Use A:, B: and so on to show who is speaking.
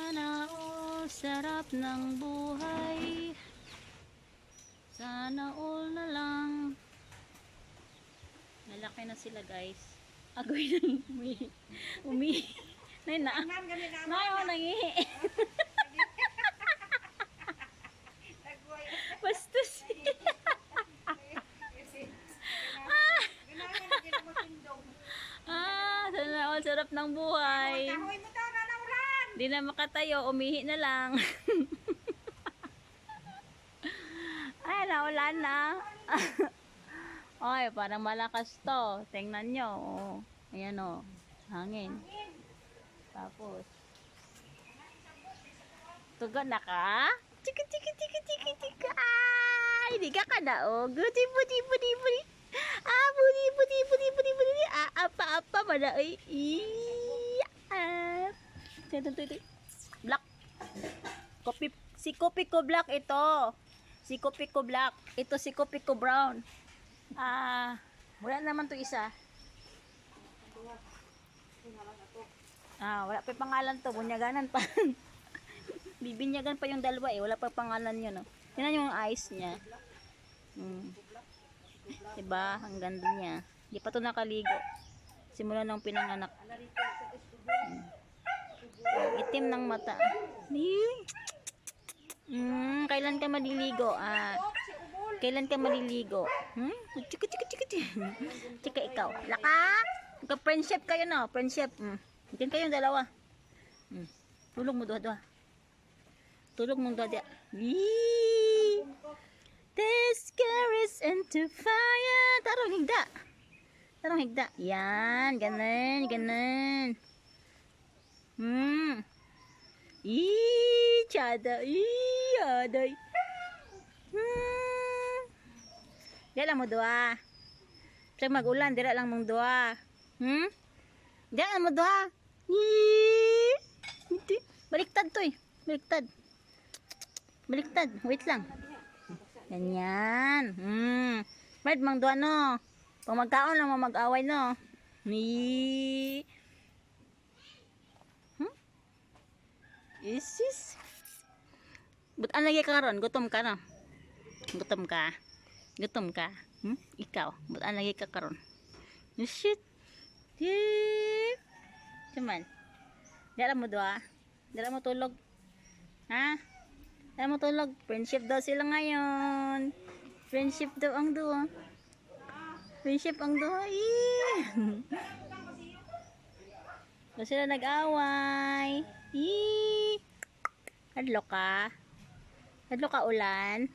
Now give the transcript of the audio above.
A: Sana all sarap ng buhay. Sana all na lang. Malaki na sila guys. Agoy nang umi. Nay na. Nay oh nangihi. Bastos. Sana all sarap ng buhay. Di na makatayo, umihi na lang. Ay, naulan na. Ay, parang malakas to. Tingnan nyo. Oh. Ayan o. Hangin. Tapos. Tuga na ka? Chika, chika, chika, chika, chika. Ay, di ka na o. Budi, budi, budi, budi. Ah, budi, budi, budi, budi, budi. Ah, apa, apa, mana. Ay, Black. Kopi, si Kopi ko black ito. Si Kopi ko black. Ito si Kopi ko brown. Wala naman to isa. Wala pa pangalan to. Bunyaganan pa. Bibinyagan pa yung dalawa eh. Wala pa pangalan yun. No? Tingnan yung eyes niya. Diba? Ang ganda niya. Di pa to nakaligo. Simula nung pinanganak. Itim ng mata. Kailan ka maliligo? Kailan ka maliligo? Chika, chika, chika, chika. Chika ikaw. Laka? Friendship kayo no? Friendship. Diyan kayong dalawa. Tulog mo doha. Tulog mo doha. This girl is into fire. Tarong higda. Tarong higda. Yan. Ganun. Ganun. Chada. Aday. Dila mo doa. Pag mag-ulan, dila lang mong doa. Dila lang mo doa. Baliktad to eh. Baliktad. Baliktad. Wait lang. Ganyan. Bad mang doa no. Pag magkaon lang mo mag-away no. Isis. Butan lagi ka karon, gutom ka na. Gutom ka. Gutom ka. Ikaw, butan lagi ka karon. Shit. Cuman. Dala mo doa. Dala mo tulog. Ha? Dala mo tulog. Friendship daw sila ngayon. Friendship daw ang doa. Friendship ang doa. Daw sila nag-away. Hadlo ka? Hadlo ka ulan?